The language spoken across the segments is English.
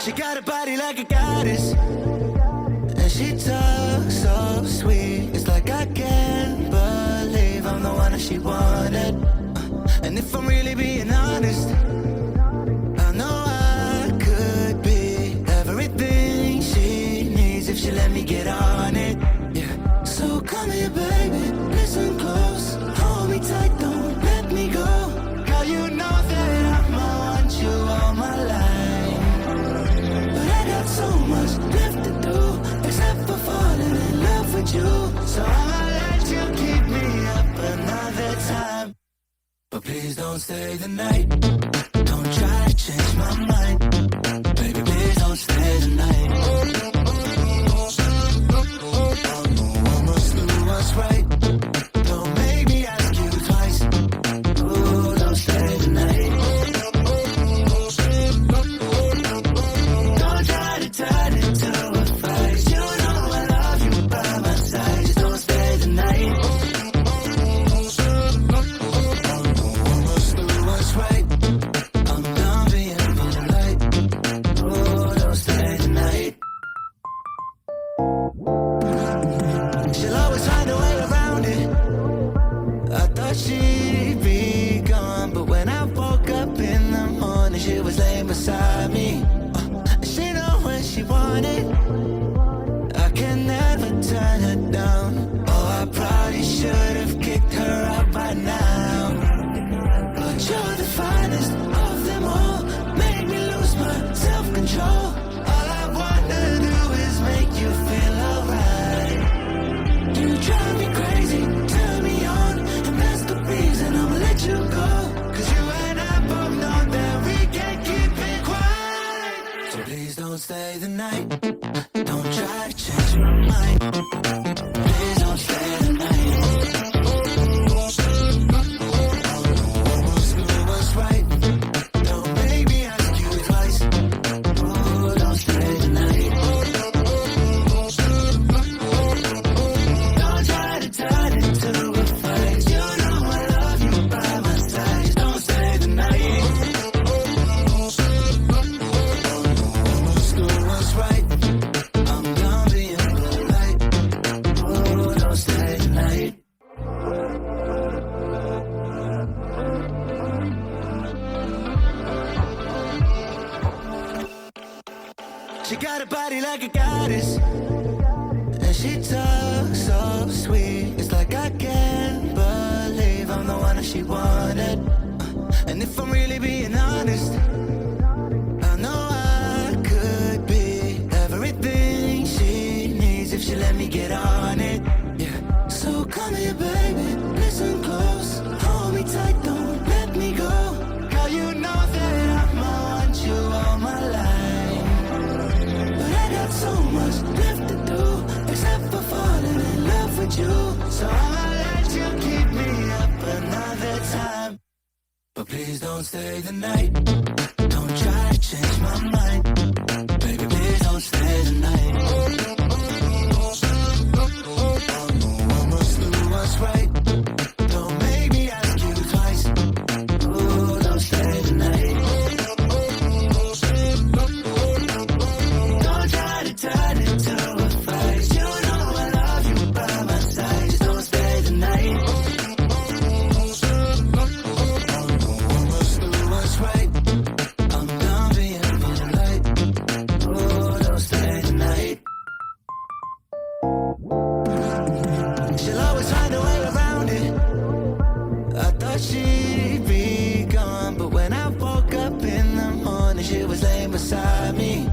She got a body like a goddess, and she talks so sweet. It's like I can't believe I'm the one that she wanted. And if I'm really being honest, I know I could be everything she needs if she let me get on it. Yeah. So come here, baby, listen close, hold me tight, don't let me go. Girl, you know that I'ma want you all my life, but I got so much left to do, except for falling in love with you. So I'ma let you keep me up another time, but please don't stay the night. Don't try to change my mind, baby, please don't stay the night. I must do what's right. Don't make me ask you twice. Ooh, don't stay the night. Don't try to turn it to a fight. You know I love you by my side. Just don't stay the night. I must do what's right. I'm done being polite. Ooh, don't stay the night. She'll always find a way around it. I thought she'd be gone, but when I woke up in the morning, she was laying beside me. She know when she wanted. I can never turn her down. Oh, I probably should have kicked her out by now, but you're the finest of them all. Make me lose my self-control. All I wanna do is make you feel alright. You drive me crazy, turn me on, and that's the reason I'ma let you go. Cause you and I both know that we can't keep it quiet. So please don't stay the night. Don't try to change my mind. Please don't stay the night. I must do what's right. Don't make me ask you twice. Oh, don't stay the night. Don't try to turn it to a fight. You know I love you by my side. Just don't stay the night. I must do what's right. I'm done being polite. Oh, don't stay the night. She got a body like a goddess, and she talks so sweet. It's like I can't believe I'm the one that she wanted. And if I'm really being honest, I know I could be everything she needs if she let me get on it. Yeah. So come here, baby, listen close, hold me tight, don't let me go. Girl, you know that I'ma want you all my life, but I got so much left to do, except for falling in love with you. So I'ma let you keep me up another time, but please don't stay the night. Don't try to change my mind, baby, please don't stay the night. I must do what's right. Don't make me ask you twice. Ooh, don't stay the night. Don't try to turn it to a fight. You know I love you by my side. Just don't stay the night. I must do what's right. I'm done being polite. Oh, don't stay the night. She'll always find a way around it. I thought she'd be gone, but when I woke up in the morning, she was laying beside me.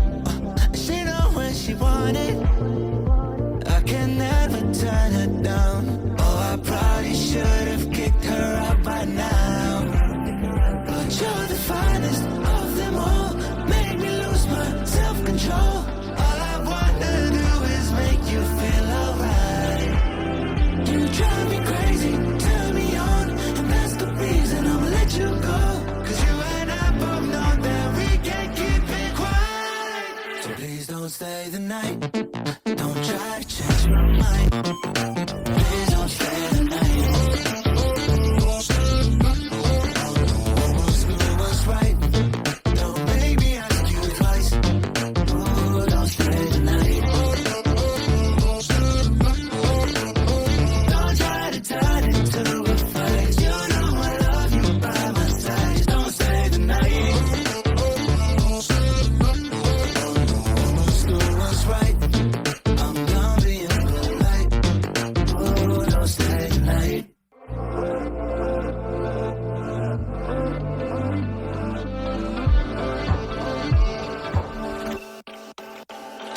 She know when she wanted. I can never turn her down. Oh, I probably should have kicked her out by now, but you're the finest of them all. Make me lose my self-control. All I wanna do is make you feel alright. You drive me crazy, turn me on, and that's the reason I'ma let you go. Cause you and I both know that we can't keep it quiet. So please don't stay the night. Don't try to change my mind. Please don't stay the night. I must do what's right. Don't make me ask you twice.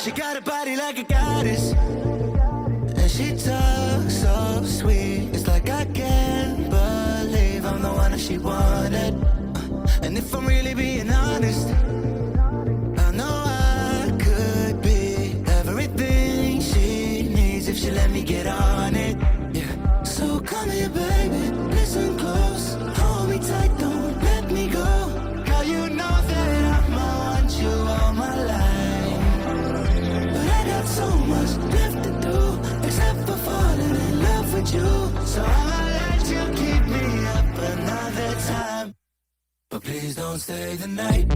She got a body like a goddess, and she talks so sweet. It's like I can't believe I'm the one that she wanted. And if I'm really being honest, I know I could be everything she needs if she let me get on it. Yeah. So come here, baby, listen close, hold me tight, don't let me go. Girl, you know that I'ma want you all my life, but I got so much left to do, except for falling in love with you. So I'ma let you keep me up another time, but please don't stay the night.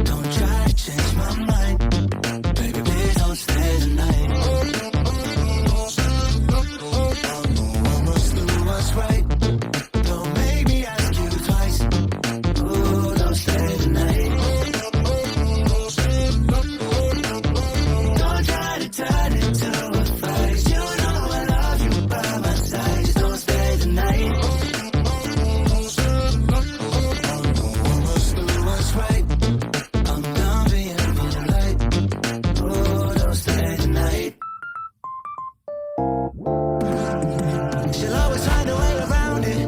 Don't try to change my mind, baby, please don't stay the night. Almost knew what's right, don't make me ask you twice. Oh, don't stay the night. Don't try to turn it to a fight. You know I love you by my side. Just don't stay the night. Almost knew what's right, I'm done being polite. Oh, don't stay the night. She'll always find a way around it.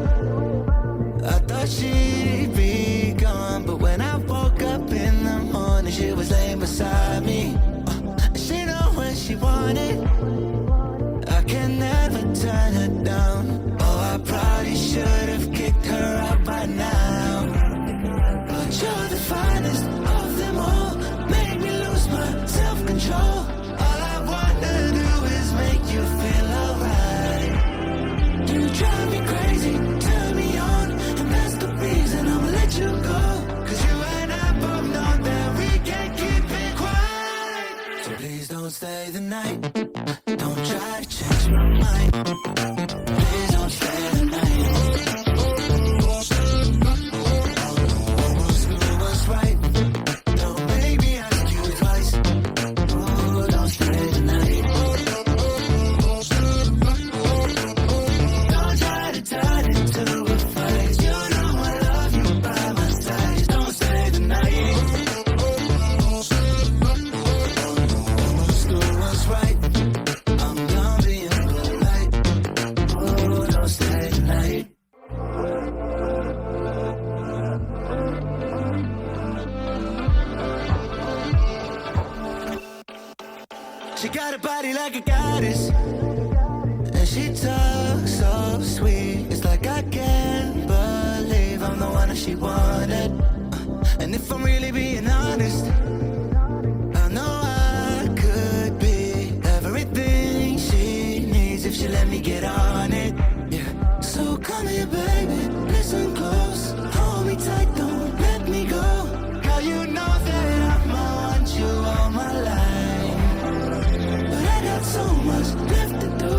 I thought she'd be gone, but when I woke up in the morning, she was laying beside me. She know when she wanted, I can never turn her down. Oh, I probably should have kicked her out by now, but you're the finest of them all, make me lose my self-control. All I wanna do is make you feel alright. You drive me crazy, turn me on, and that's the reason I'ma let you go. Cause you and I both know that we can't keep it quiet. So please don't stay the night, don't try to change my mind. Please don't stay the night. Almost knew what's right, don't make me ask you twice. Oh, don't stay the night. Don't try to turn it to a fight. You know I love you by my side. Just don't stay the night. Almost knew what's right, I'm done being polite. Oh, don't stay the night. She got a body like a goddess, and she talks so sweet. It's like I can't believe I'm the one that she wanted. And if I'm really being honest, I know I could be everything she needs if she let me get on it. Yeah. So come here, baby, listen close, hold me tight, don't let me go. Girl, you know that I'ma want you all my life, but I got so much left to do,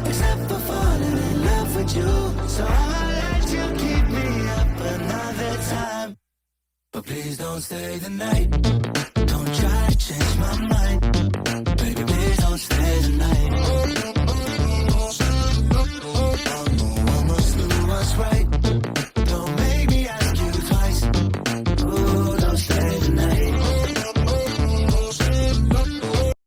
except for falling in love with you. So I'ma let you keep me up another time, but please don't stay the night.